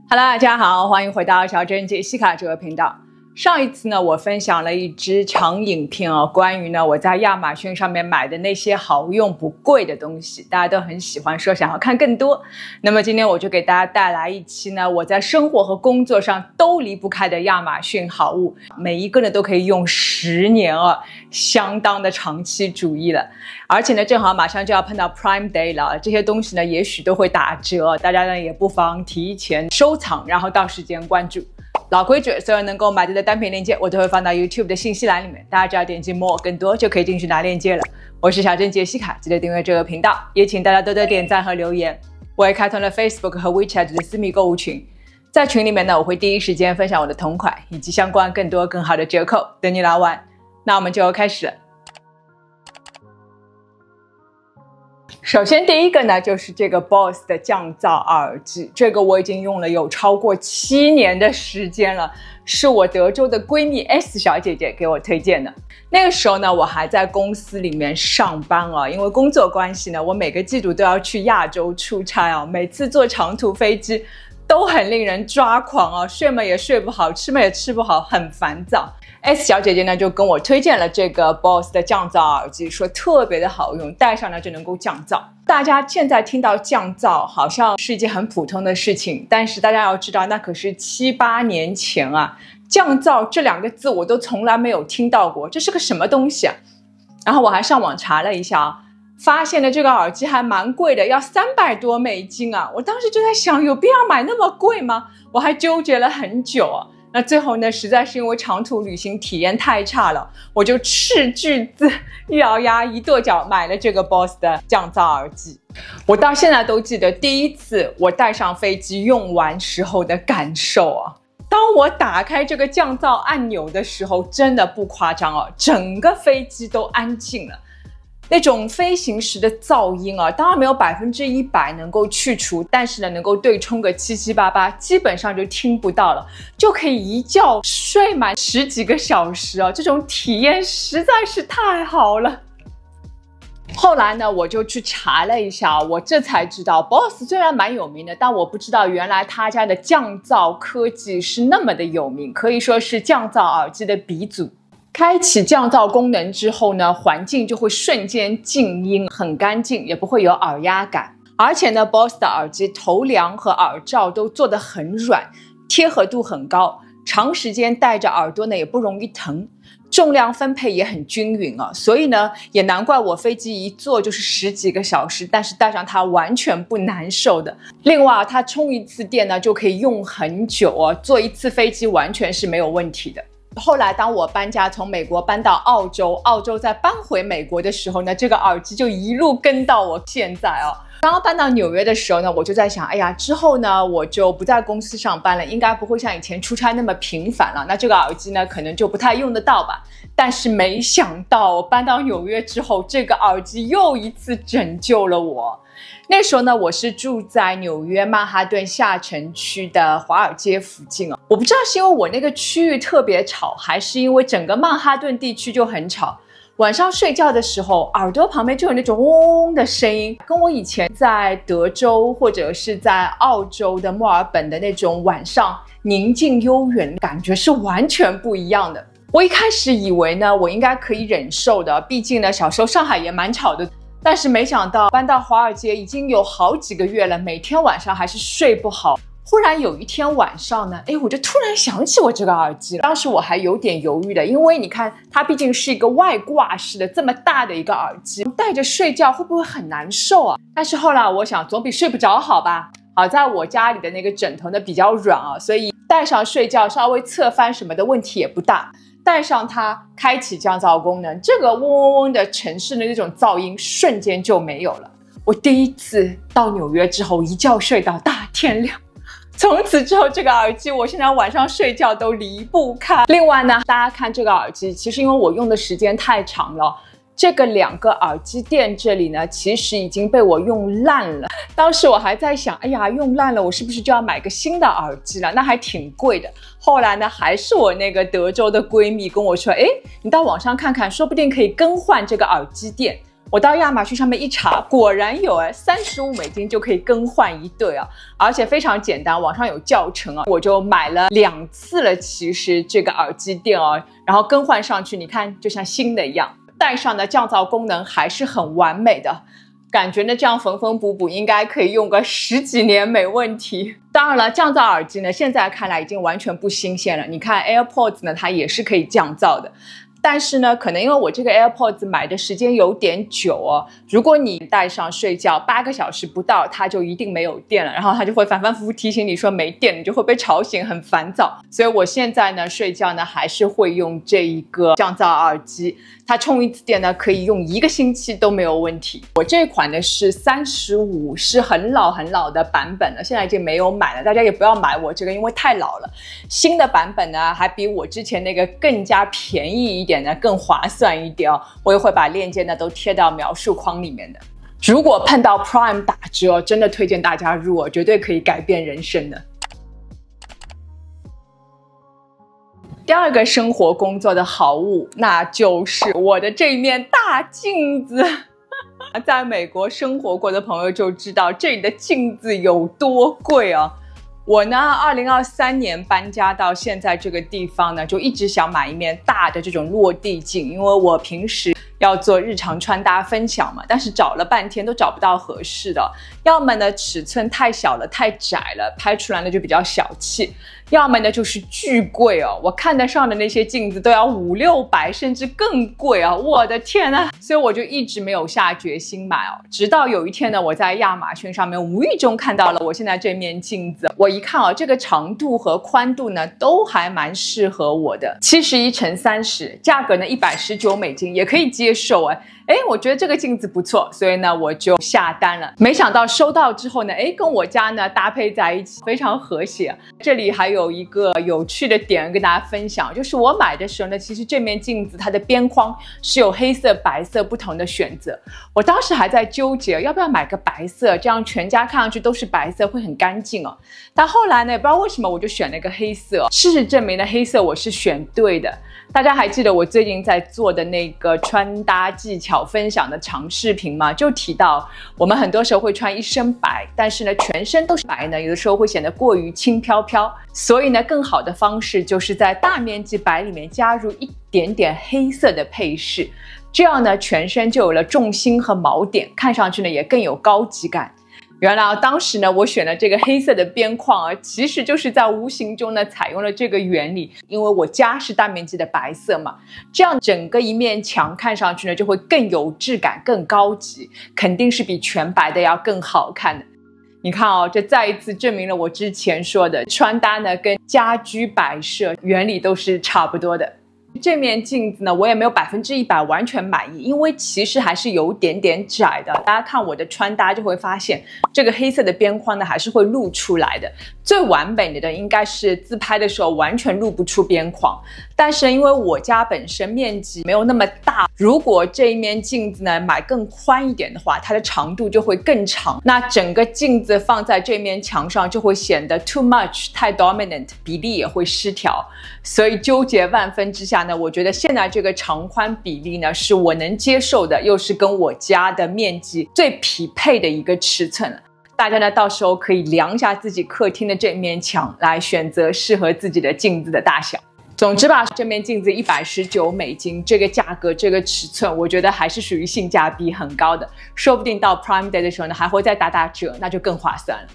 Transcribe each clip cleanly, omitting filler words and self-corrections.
Hello， 大家好，欢迎回到小珍姐西卡这个频道。上一次呢，我分享了一支长影片哦，关于呢我在亚马逊上面买的那些好用不贵的东西，大家都很喜欢说想要看更多。那么今天我就给大家带来一期呢我在生活和工作上都离不开的亚马逊好物，每一个呢都可以用10年哦，相当的长期主义了。而且呢正好马上就要碰到 Prime Day 了，这些东西呢也许都会打折，大家呢也不妨提前收藏，然后到时间关注。老规矩，所有能够买到的单品链接我都会放到 YouTube 的信息栏里面，大家只要点击 More 更多就可以进去拿链接了。我是小珍杰西卡，记得订阅这个频道，也请大家多多点赞和留言。我也开通了 Facebook 和 WeChat 的私密购物群，在群里面呢我会第一时间分享我的同款以及相关更多更好的折扣等你来玩。那我们就开始了。首先第一个呢就是这个 BOSS 的降噪耳机，这个我已经用了有超过7年的时间了，是我德州的闺蜜 S 小姐姐给我推荐的。那个时候呢我还在公司里面上班啊，因为工作关系呢我每个季度都要去亚洲出差啊，每次坐长途飞机都很令人抓狂啊，睡嘛也睡不好，吃嘛也吃不好，很烦躁。S 小姐姐呢就跟我推荐了这个 BOSS 的降噪耳机，说特别的好用，戴上呢就能够降噪。大家现在听到降噪好像是一件很普通的事情，但是大家要知道那可是7、8年前啊，降噪这2个字我都从来没有听到过，这是个什么东西啊？然后我还上网查了一下啊，发现的这个耳机还蛮贵的，要$300多啊！我当时就在想，有必要买那么贵吗？我还纠结了很久啊。那最后呢，实在是因为长途旅行体验太差了，我就斥巨资一咬牙一跺脚买了这个 BOSS 的降噪耳机。我到现在都记得第一次我带上飞机用完时候的感受啊！当我打开这个降噪按钮的时候，真的不夸张哦，整个飞机都安静了。那种飞行时的噪音啊，当然没有100%能够去除，但是呢，能够对冲个7、7、8、8，基本上就听不到了，就可以一觉睡满10几个小时啊！这种体验实在是太好了。后来呢，我就去查了一下，我这才知道 BOSS 虽然蛮有名的，但我不知道原来他家的降噪科技是那么的有名，可以说是降噪耳机的鼻祖。开启降噪功能之后呢，环境就会瞬间静音，很干净，也不会有耳压感。而且呢 BOSS 的耳机头梁和耳罩都做得很软，贴合度很高，长时间戴着耳朵呢也不容易疼，重量分配也很均匀啊，所以呢也难怪我飞机一坐就是10几个小时，但是戴上它完全不难受的。另外它充一次电呢就可以用很久啊，坐一次飞机完全是没有问题的。后来当我搬家从美国搬到澳洲再搬回美国的时候呢，这个耳机就一路跟到我现在哦。刚刚搬到纽约的时候呢，我就在想，哎呀，之后呢我就不在公司上班了，应该不会像以前出差那么频繁了，那这个耳机呢可能就不太用得到吧。但是没想到我搬到纽约之后，这个耳机又一次拯救了我。那时候呢我是住在纽约曼哈顿下城区的华尔街附近啊，我不知道是因为我那个区域特别吵，还是因为整个曼哈顿地区就很吵，晚上睡觉的时候耳朵旁边就有那种嗡嗡的声音，跟我以前在德州或者是在澳洲的墨尔本的那种晚上宁静悠远的感觉是完全不一样的。我一开始以为呢我应该可以忍受的，毕竟呢小时候上海也蛮吵的，但是没想到搬到华尔街已经有好几个月了，每天晚上还是睡不好。忽然有一天晚上呢，我就突然想起我这个耳机了。当时我还有点犹豫的，因为你看它毕竟是一个外挂式的这么大的一个耳机，戴着睡觉会不会很难受啊？但是后来我想总比睡不着好吧。好在我家里的那个枕头呢比较软啊，所以戴上睡觉稍微侧翻什么的问题也不大。带上它开启降噪功能，这个嗡嗡嗡的城市的那种噪音瞬间就没有了。我第一次到纽约之后一觉睡到大天亮，从此之后这个耳机我现在晚上睡觉都离不开。另外呢，大家看这个耳机，其实因为我用的时间太长了，这个2个耳机垫这里呢其实已经被我用烂了。当时我还在想，哎呀，用烂了我是不是就要买个新的耳机了，那还挺贵的。后来呢还是我那个德州的闺蜜跟我说，你到网上看看，说不定可以更换这个耳机垫。我到亚马逊上面一查，果然有$35就可以更换一对啊，而且非常简单，网上有教程啊，我就买了2次了。其实这个耳机垫哦，然后更换上去，你看就像新的一样，戴上的降噪功能还是很完美的。感觉呢，这样缝缝补补应该可以用个10几年没问题。当然了，降噪耳机呢，现在看来已经完全不新鲜了。你看 AirPods 呢，它也是可以降噪的。但是呢，可能因为我这个 AirPods 买的时间有点久哦，如果你戴上睡觉8个小时不到，它就一定没有电了，然后它就会反反复复提醒你说没电，你就会被吵醒，很烦躁。所以我现在呢，睡觉呢还是会用这一个降噪耳机，它充一次电呢可以用1个星期都没有问题。我这款呢是35，是很老很老的版本了，现在已经没有买了，大家也不要买我这个，因为太老了。新的版本呢还比我之前那个更加便宜一点，更划算一点哦，我也会把链接呢都贴到描述框里面的。如果碰到 Prime 打折，真的推荐大家入哦，绝对可以改变人生的。第二个生活工作的好物，那就是我的这面大镜子。在美国生活过的朋友就知道这里的镜子有多贵啊。我呢，2023年搬家到现在这个地方呢，就一直想买一面大的这种落地镜，因为我平时要做日常穿搭分享嘛，但是找了半天都找不到合适的，要么呢尺寸太小了太窄了，拍出来呢就比较小气，要么呢就是巨贵哦，我看得上的那些镜子都要500、600甚至更贵啊，我的天啊！所以我就一直没有下决心买哦，直到有一天呢，我在亚马逊上面无意中看到了我现在这面镜子，我一看啊，这个长度和宽度呢都还蛮适合我的，71×30，价格呢$119也可以接受我觉得这个镜子不错，所以呢我就下单了。没想到收到之后呢，跟我家呢搭配在一起，非常和谐。这里还有一个有趣的点跟大家分享，就是我买的时候呢，其实这面镜子它的边框是有黑色、白色不同的选择。我当时还在纠结要不要买个白色，这样全家看上去都是白色会很干净哦。但后来呢，也不知道为什么我就选了个黑色。事实证明呢，黑色我是选对的。大家还记得我最近在做的那个穿搭技巧分享的长视频吗？就提到我们很多时候会穿一身白，但是呢全身都是白呢，有的时候会显得过于轻飘飘。所以呢，更好的方式就是在大面积白里面加入一点点黑色的配饰，这样呢全身就有了重心和锚点，看上去呢也更有高级感。原来当时呢，我选了这个黑色的边框啊，其实就是在无形中呢采用了这个原理，因为我家是大面积的白色嘛，这样整个一面墙看上去呢就会更有质感、更高级，肯定是比全白的要更好看的。你看哦，这再一次证明了我之前说的穿搭呢跟家居摆设原理都是差不多的。这面镜子呢，我也没有100%完全满意，因为其实还是有点点窄的。大家看我的穿搭就会发现，这个黑色的边框呢还是会露出来的。最完美的应该是自拍的时候完全露不出边框，但是因为我家本身面积没有那么大，如果这一面镜子呢买更宽一点的话，它的长度就会更长，那整个镜子放在这面墙上就会显得 too much 太 dominant， 比例也会失调。所以纠结万分之下呢，我觉得现在这个长宽比例呢是我能接受的，又是跟我家的面积最匹配的一个尺寸了。大家呢到时候可以量一下自己客厅的这面墙，来选择适合自己的镜子的大小。总之吧，这面镜子$119，这个价格这个尺寸，我觉得还是属于性价比很高的，说不定到 Prime Day 的时候呢还会再打折，那就更划算了。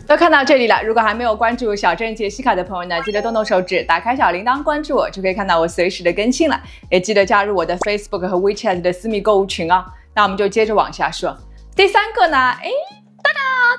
都看到这里了，如果还没有关注小镇杰西卡的朋友呢，记得动动手指打开小铃铛关注我，就可以看到我随时的更新了。也记得加入我的 Facebook 和 WeChat 的私密购物群哦。那我们就接着往下说。第三个呢，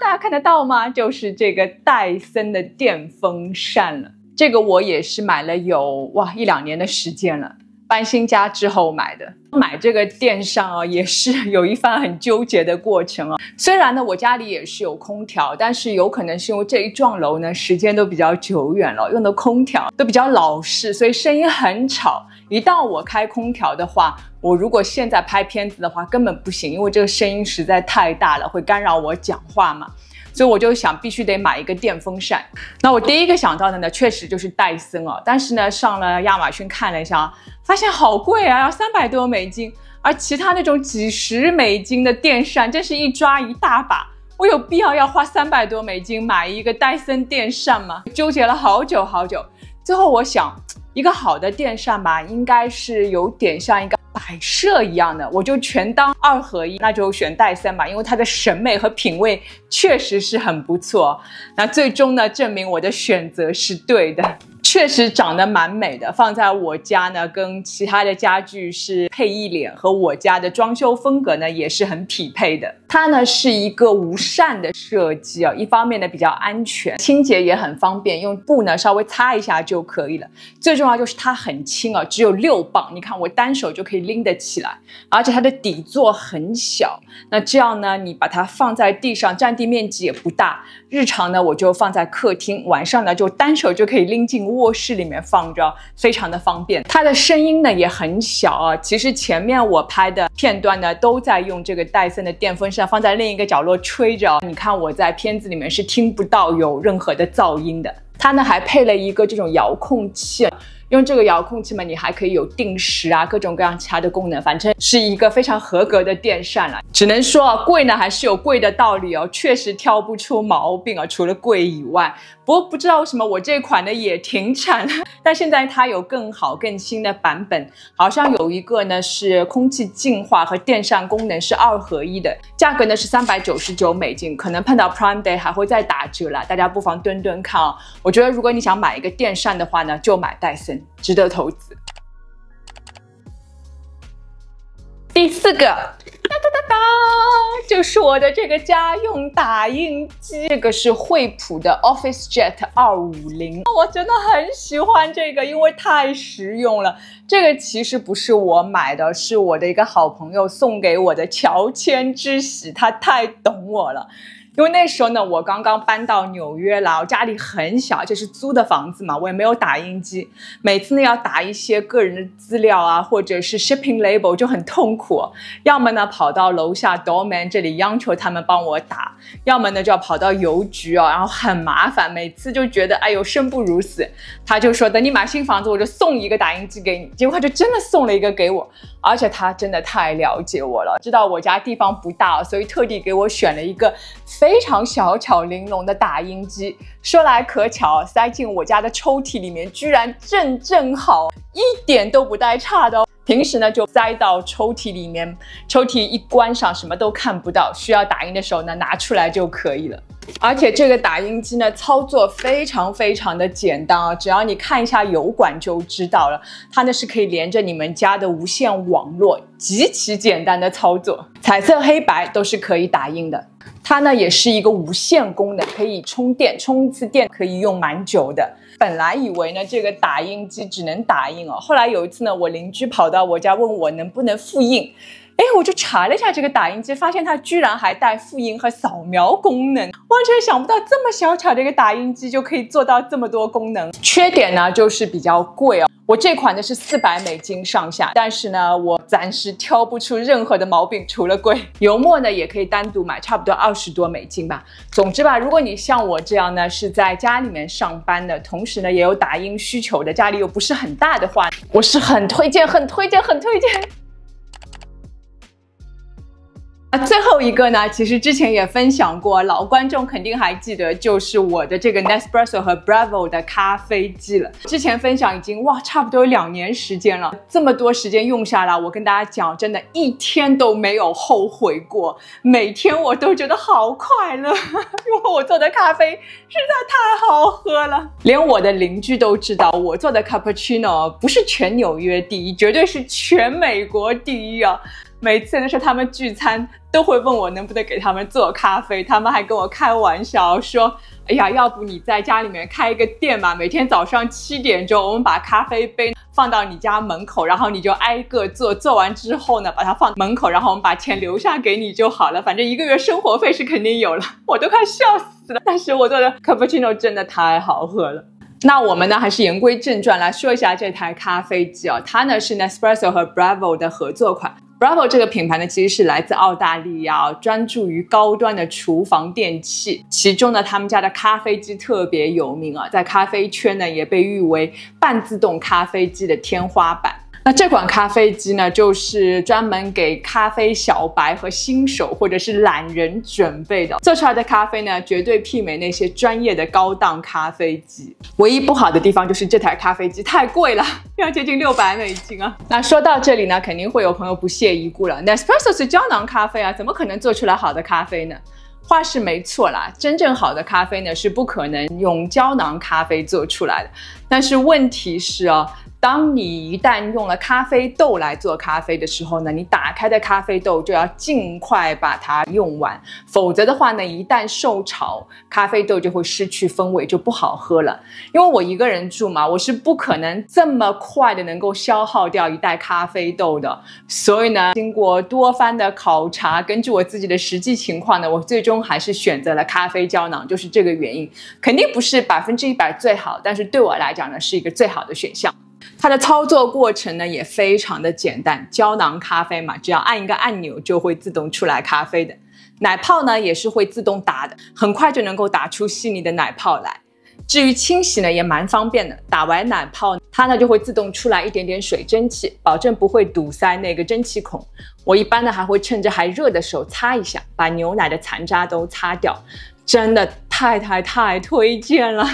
大家看得到吗？就是这个戴森的电风扇了。这个我也是买了有1、2年的时间了。搬新家之后买的，买这个电扇也是有一番很纠结的过程啊。虽然呢我家里也是有空调，但是有可能是因为这一幢楼呢时间都比较久远了，用的空调都比较老式，所以声音很吵。一旦我开空调的话，我如果现在拍片子的话，根本不行，因为这个声音实在太大了，会干扰我讲话嘛。所以我就想必须得买一个电风扇。那我第一个想到的呢，确实就是戴森哦。但是呢，上了亚马逊看了一下，发现好贵啊，要300多美金。而其他那种几十美金的电扇，真是一抓一大把。我有必要花300多美金买一个戴森电扇吗？纠结了好久好久。最后我想，一个好的电扇吧，应该是有点像一个摆设一样的，我就全当2合1，那就选戴森吧，因为它的审美和品味确实是很不错。那最终呢，证明我的选择是对的。确实长得蛮美的，放在我家呢，跟其他的家具是配一脸，和我家的装修风格呢也是很匹配的。它呢是一个无扇的设计啊，一方面呢比较安全，清洁也很方便，用布呢稍微擦一下就可以了。最重要就是它很轻啊，只有6磅，你看我单手就可以拎得起来，而且它的底座很小，那这样呢，你把它放在地上，占地面积也不大。日常呢我就放在客厅，晚上呢就单手就可以拎进卧室里面放着，非常的方便。它的声音呢也很小啊，其实前面我拍的片段呢都在用这个戴森的电风扇放在另一个角落吹着，你看我在片子里面是听不到有任何的噪音的。它呢还配了一个这种遥控器，用这个遥控器嘛，你还可以有定时啊，各种各样其他的功能，反正是一个非常合格的电扇了。只能说啊，贵呢还是有贵的道理哦，确实挑不出毛病啊，除了贵以外。不过不知道为什么我这款呢也停产了，但现在它有更好更新的版本，好像有一个呢是空气净化和电扇功能是2合1的，价格呢是399美金，可能碰到 Prime Day 还会再打折啦，大家不妨蹲蹲看哦。我觉得如果你想买一个电扇的话呢，就买戴森，值得投资。第4个，就是我的这个家用打印机，这个是惠普的 OfficeJet 250，我真的很喜欢这个，因为太实用了。这个其实不是我买的，是我的一个好朋友送给我的乔迁之喜，他太懂我了。因为那时候呢，我刚刚搬到纽约来，我家里很小，就是租的房子嘛，我也没有打印机，每次呢要打一些个人的资料啊，或者是 shipping label 就很痛苦，要么呢跑到楼下 doorman 这里央求他们帮我打，要么呢就要跑到邮局然后很麻烦，每次就觉得哎呦生不如死。他就说等你买新房子我就送一个打印机给你，结果他就真的送了一个给我，而且他真的太了解我了，知道我家地方不大，所以特地给我选了一个非常小巧玲珑的打印机，说来可巧，塞进我家的抽屉里面居然正好，一点都不带差的哦。平时呢就塞到抽屉里面，抽屉一关上什么都看不到，需要打印的时候呢拿出来就可以了。而且这个打印机呢操作非常的简单啊，只要你看一下油管就知道了，它呢是可以连着你们家的无线网络，极其简单的操作，彩色黑白都是可以打印的。它呢也是一个无线功能，可以充电，充一次电可以用蛮久的。本来以为呢这个打印机只能打印哦，后来有一次呢我邻居跑到我家问我能不能复印，我就查了一下这个打印机，发现它居然还带复印和扫描功能，完全想不到这么小巧的一个打印机就可以做到这么多功能。缺点呢就是比较贵哦，我这款呢是400美金上下，但是呢我暂时挑不出任何的毛病，除了贵。油墨呢也可以单独买，差不多20多美金吧。总之吧，如果你像我这样呢是在家里面上班的，同时呢也有打印需求的，家里又不是很大的话，我是很推荐。最后一个呢，其实之前也分享过，老观众肯定还记得，就是我的这个 Nespresso 和 Bravo 的咖啡机了。之前分享已经差不多有2年时间了，这么多时间用下来，我跟大家讲，真的一天都没有后悔过，每天我都觉得好快乐，因为我做的咖啡实在太好喝了。连我的邻居都知道，我做的 Cappuccino 不是全纽约第一，绝对是全美国第一啊。每次呢是他们聚餐都会问我能不能给他们做咖啡，他们还跟我开玩笑说，哎呀，要不你在家里面开一个店嘛，每天早上7点钟我们把咖啡杯放到你家门口，然后你就挨个做，做完之后呢把它放门口，然后我们把钱留下给你就好了，反正1个月生活费是肯定有了。我都快笑死了，但是我做的 cappuccino 真的太好喝了。那我们呢还是言归正传，来说一下这台咖啡机啊，它呢是 Nespresso 和 Breville 的合作款。Breville 这个品牌呢，其实是来自澳大利亚，专注于高端的厨房电器。其中呢，他们家的咖啡机特别有名啊，在咖啡圈呢也被誉为半自动咖啡机的天花板。那这款咖啡机呢，就是专门给咖啡小白和新手或者是懒人准备的。做出来的咖啡呢，绝对媲美那些专业的高档咖啡机。唯一不好的地方就是这台咖啡机太贵了，要接近$600啊。那说到这里呢，肯定会有朋友不屑一顾了。Nespresso 是胶囊咖啡啊，怎么可能做出来好的咖啡呢？话是没错啦，真正好的咖啡呢是不可能用胶囊咖啡做出来的。但是问题是啊，当你一旦用了咖啡豆来做咖啡的时候呢，你打开的咖啡豆就要尽快把它用完，否则的话呢，一旦受潮，咖啡豆就会失去风味，就不好喝了。因为我一个人住嘛，我是不可能这么快的能够消耗掉一袋咖啡豆的。所以呢，经过多番的考察，根据我自己的实际情况呢，我最终还是选择了咖啡胶囊，就是这个原因。肯定不是100%最好，但是对我来讲呢，是一个最好的选项。它的操作过程呢也非常的简单，胶囊咖啡嘛，只要按一个按钮就会自动出来咖啡的。奶泡呢也是会自动打的，很快就能够打出细腻的奶泡来。至于清洗呢也蛮方便的，打完奶泡它呢就会自动出来一点点水蒸气，保证不会堵塞那个蒸汽孔。我一般呢还会趁着还热的时候擦一下，把牛奶的残渣都擦掉，真的太推荐了。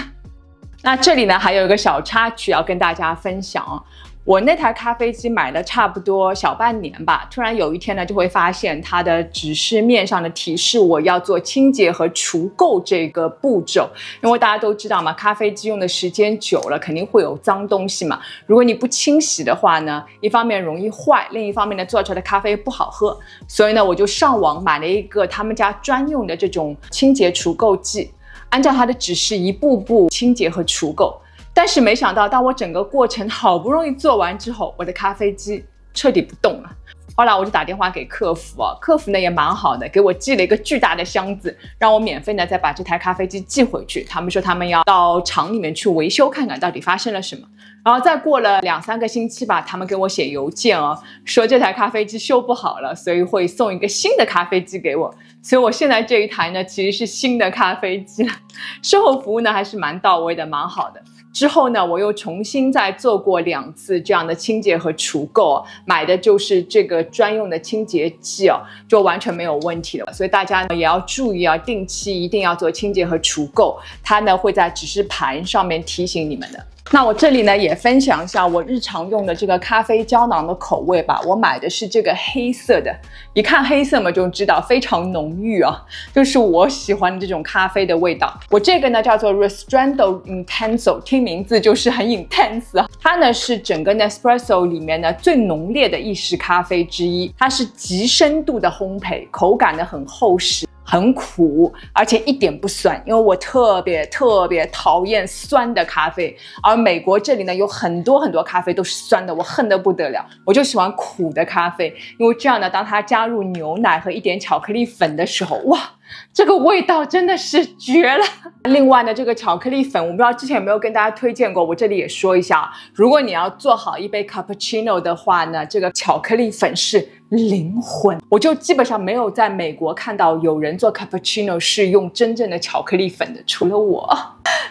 那这里呢还有一个小插曲要跟大家分享啊，我那台咖啡机买了差不多小半年吧，突然有一天呢就会发现它的指示面上的提示我要做清洁和除垢这个步骤。因为大家都知道嘛，咖啡机用的时间久了肯定会有脏东西嘛，如果你不清洗的话呢，一方面容易坏，另一方面呢做出来的咖啡不好喝。所以呢我就上网买了一个他们家专用的这种清洁除垢剂，按照它的指示一步步清洁和除垢。但是没想到，当我整个过程好不容易做完之后，我的咖啡机彻底不动了。后来我就打电话给客服啊，客服呢也蛮好的，给我寄了一个巨大的箱子，让我免费呢再把这台咖啡机寄回去。他们说他们要到厂里面去维修，看看到底发生了什么。然后再过了2-3个星期吧，他们给我写邮件哦，说这台咖啡机修不好了，所以会送一个新的咖啡机给我。所以我现在这一台呢其实是新的咖啡机了，售后服务呢还是蛮到位的，蛮好的。之后呢，我又重新再做过2次这样的清洁和除垢，买的就是这个专用的清洁剂哦，就完全没有问题了。所以大家呢也要注意啊，定期一定要做清洁和除垢，它呢会在指示盘上面提醒你们的。那我这里呢也分享一下我日常用的这个咖啡胶囊的口味吧。我买的是这个黑色的，一看黑色嘛就知道非常浓郁啊，就是我喜欢的这种咖啡的味道。我这个呢叫做 Ristretto Intenso， 听名字就是很 intense 啊。它呢是整个 Nespresso 里面呢最浓烈的意式咖啡之一，它是极深度的烘焙，口感呢很厚实，很苦，而且一点不酸，因为我特别讨厌酸的咖啡，而美国这里呢有很多咖啡都是酸的，我恨得不得了。我就喜欢苦的咖啡，因为这样呢，当它加入牛奶和一点巧克力粉的时候，哇，这个味道真的是绝了。另外呢，这个巧克力粉我不知道之前有没有跟大家推荐过，我这里也说一下，如果你要做好一杯 cappuccino 的话呢，这个巧克力粉是灵魂。我就基本上没有在美国看到有人做 cappuccino 是用真正的巧克力粉的，除了我。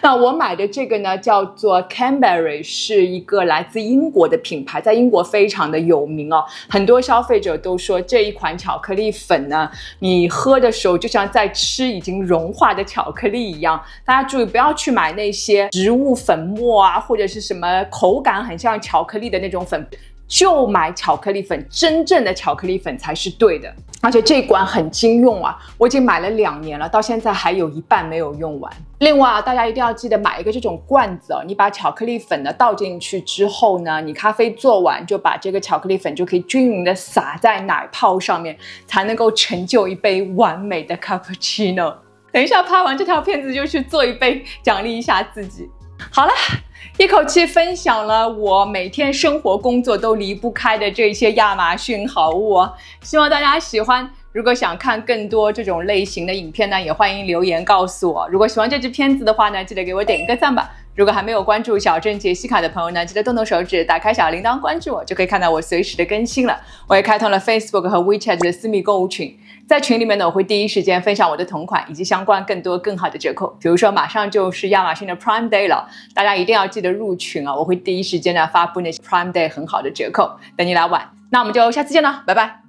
那我买的这个呢叫做 Canberry， 是一个来自英国的品牌，在英国非常的有名哦。很多消费者都说这一款巧克力粉呢，你喝的时候就像在吃已经融化的巧克力一样。大家注意不要去买那些植物粉末啊，或者是什么口感很像巧克力的那种粉，就买巧克力粉，真正的巧克力粉才是对的。而且这一罐很经用啊，我已经买了2年了，到现在还有一半没有用完。另外啊，大家一定要记得买一个这种罐子哦，你把巧克力粉呢倒进去之后呢，你咖啡做完就把这个巧克力粉就可以均匀的撒在奶泡上面，才能够成就一杯完美的 cappuccino。等一下拍完这条片子就去做一杯，奖励一下自己。好了，一口气分享了我每天生活工作都离不开的这些亚马逊好物哦，希望大家喜欢。如果想看更多这种类型的影片呢，也欢迎留言告诉我。如果喜欢这支片子的话呢，记得给我点一个赞吧。如果还没有关注小镇杰西卡的朋友呢，记得动动手指，打开小铃铛关注我，就可以看到我随时的更新了。我也开通了 Facebook 和 WeChat 的私密购物群，在群里面呢，我会第一时间分享我的同款以及相关更多更好的折扣。比如说马上就是亚马逊的 Prime Day 了，大家一定要记得入群啊！我会第一时间呢发布那些 Prime Day 很好的折扣，等你来玩。那我们就下次见了，拜拜。